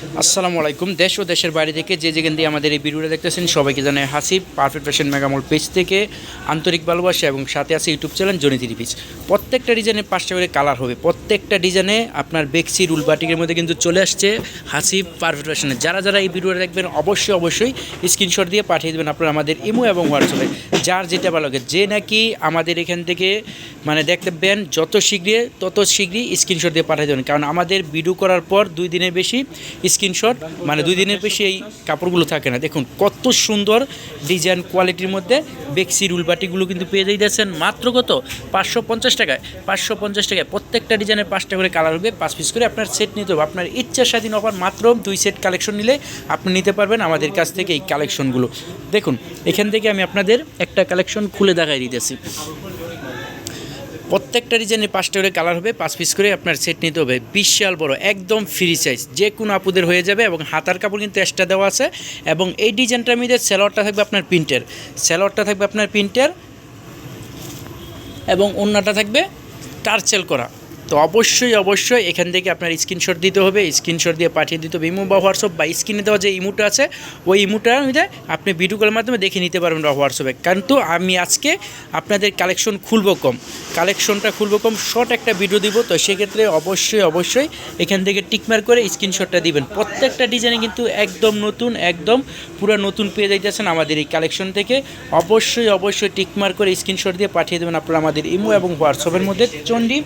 আসসালামু আলাইকুম। দেশ ও দেশের বাইরে থেকে যে যেখান দিয়ে আমাদের এই ভিডিওটা দেখতেছেন সবাইকে জানাই Hasib perfect fashion mega mall page থেকে আন্তরিক ভালোবাসা এবং সাথে আছে YouTube channel Johnny three piece. প্রত্যেকটা ডিজাইনে 5টা করে কালার হবে। প্রত্যেকটা ডিজাইনে আপনার বেক্সি রুল বাটিকের মধ্যে কিন্তু চলে আসছে হাসিব পারফেক্ট ফ্যাশনে। যারা যারা এই ভিডিওটা দেখবেন অবশ্যই স্ক্রিনশট দিয়ে পাঠিয়ে দেবেন আপনারা আমাদের ইমো এবং হোয়াটসঅ্যাপে, যার যেটা ভালো লাগে। যে নাকি আমাদের এখান থেকে মানে দেখবেন যত শীঘ্রই স্ক্রিনশট দিয়ে পাঠিয়ে দেবেন, কারণ আমাদের ভিডিও করার পর 2 দিনের বেশি স্ক্রিনশট মানে 2 দিনের বেশি এই কাপড়গুলো থাকে না। দেখুন কত সুন্দর ডিজাইন কোয়ালিটির মধ্যে বেক্সি রুল বাটিগুলো কিন্তু পেয়ে যাইতেছেন মাত্র কত 550 টাকায়। 550 টাকায় প্রত্যেকটা ডিজাইনের 5টা করে কালার হবে, 5 পিস করে আপনার সেট নিতে হবে। আপনার ইচ্ছা স্বাধীন অফার, মাত্র 2 সেট কালেকশন নিলে আপনি নিতে পারবেন আমাদের কাছ থেকে এই কালেকশনগুলো। দেখুন এখান থেকে আমি আপনাদের একটা কালেকশন খুলে দেখাই দিতেছি। প্রত্যেকটা ডিজাইনে 5টা করে কালার হবে, 5 পিস করে আপনার সেট নিতে হবে। বিশাল বড় একদম ফ্রি সাইজ, যে কোনো আপুদের হয়ে যাবে এবং হাতার কাপড় কিন্তু এক্সট্রা দেওয়া আছে। এবং এই ডিজাইনটার মধ্যে সেলোয়ারটা থাকবে আপনার প্রিন্টের এবং ওড়নাটা থাকবে টার্চেল করা। তো অবশ্যই এখান থেকে আপনার স্ক্রিনশট দিতে হবে, স্ক্রিনশট দিয়ে পাঠিয়ে দিতে হবে ইমো বা হোয়াটসঅ্যাপ, বা স্ক্রিনে দেওয়া যে ইমোটা আছে ওই ইমোটার মধ্যে আপনি ভিডিও কলের মাধ্যমে দেখে নিতে পারবেন বা হোয়াটসঅ্যাপে। কিন্তু আমি আজকে আপনাদের কালেকশনটা খুলবো কম শর্ট একটা ভিডিও দিব। তো সেক্ষেত্রে অবশ্যই এখান থেকে টিকমার করে স্ক্রিনশটটা দিবেন। প্রত্যেকটা ডিজাইনে কিন্তু একদম পুরো নতুন পেয়ে যাইতেছেন আমাদের এই কালেকশন থেকে। অবশ্যই টিকমার করে স্ক্রিনশট দিয়ে পাঠিয়ে দেবেন আপনারা আমাদের ইমো এবং হোয়াটসঅ্যাপের মধ্যে। চন্ডি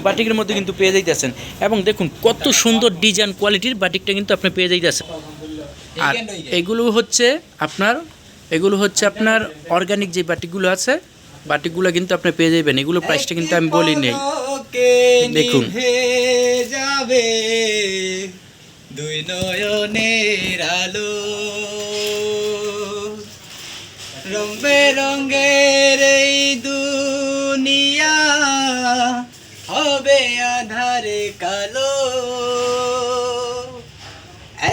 বাটিকের মধ্যে কিন্তু পেয়ে যাইতেছেন এবং দেখুন কত সুন্দর ডিজাইন কোয়ালিটির বাটিকটা কিন্তু আপনি পেয়ে যাইতেছেন। আর এগুলো হচ্ছে আপনার অর্গানিক যে বাটিকগুলো আছে, বাটিকগুলো কিন্তু আপনি পেয়ে যাবেন। এগুলো প্রাইসটা কিন্তু আমি বলি নেই। দেখুন যাবে দুই নয়নের আলো, রং বেরঙের এই দুনিয়া হবে আধারে কালো,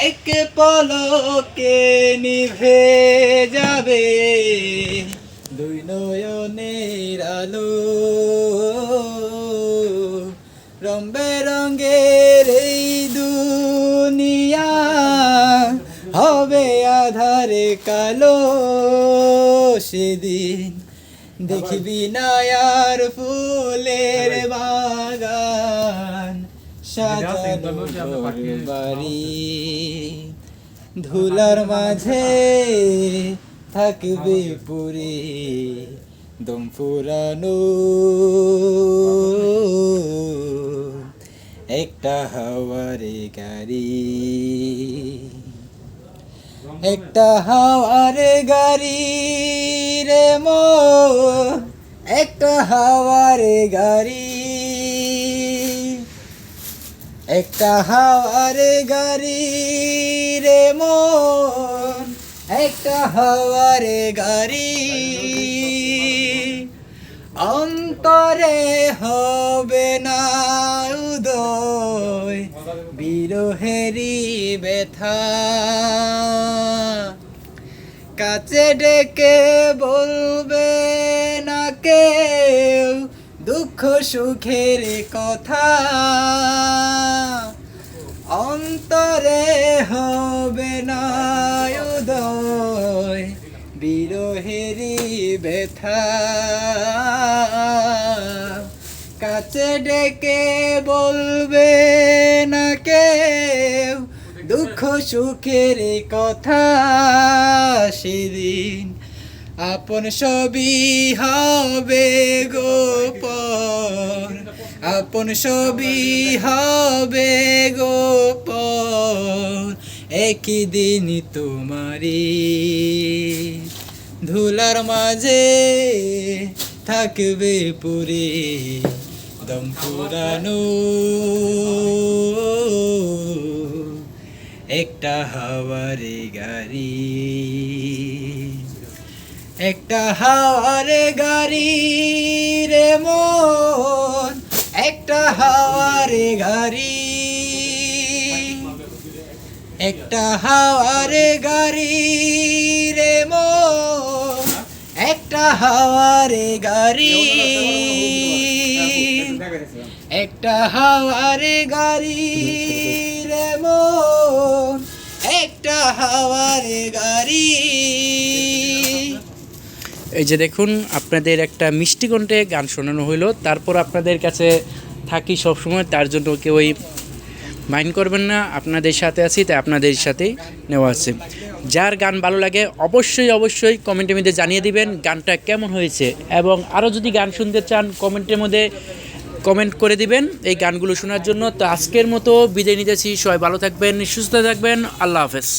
এক পলকে নিভে যাবে দুই নয়নের আলো, রং বেরঙের এই দুনিয়া হবে আধারে কালো। সেদিন দেখবি না আর ফুলের বাগান সাজানো বাড়ি, ধুলার মাঝে থাকবে পুরে দম ফুরানো একটা হাওয়ারে গাড়ি, একটা হাওয়ারে গাড়ি রে মন, একটা হাওয়ারে গাড়ি, একটা হাওয়ারে গাড়ি রে মন, একটা হাওয়ারে গাড়ি, অন্তরে হবে না উদয় বিরহেরি ব্যথা, কাছে ডেকে বলবে না কেউ দুঃখ সুখের কথা, অন্তরে হবে না উদয় বিরহেরি ব্যথা, কাছে ডেকে বলবে না কেউ দুঃখ সুখের কথা। সেদিন আপন সবই হবে গোপন, আপন সবই হবে গোপন, একই দিন তোমারি ধুলার মাঝে থাকবে পুরে দম ফুরানো একটা হাওয়ারে গাড়ি, একটা হাওয়ারে গাড়ি রে মন, একটা হাওয়ারে গাড়ি, একটা হাওয়ারে গাড়ি রে মন, একটা হাওয়ারে গাড়ি, একটা হাওয়ারে গাড়ি রে মন, হাওয়ারে গাড়ি। এই যে দেখুন আপনাদের একটা মিষ্টি কণ্ঠে গান শোনানো হইলো, তারপর আপনাদের কাছে থাকি সবসময়, তার জন্য কেউই মাইন্ড করবেন না, আপনাদের সাথে আছি তাই আপনাদের সাথেই নেওয়া আছে। যার গান ভালো লাগে অবশ্যই অবশ্যই কমেন্টের মধ্যে জানিয়ে দিবেন গানটা কেমন হয়েছে, এবং আরও যদি গান শুনতে চান কমেন্টের মধ্যে কমেন্ট করে দিবেন এই গানগুলো শোনার জন্য। তো আজকের মতো বিদায় নিতেছি, সবাই ভালো থাকবেন, সুস্থ থাকবেন, আল্লাহ হাফেজ।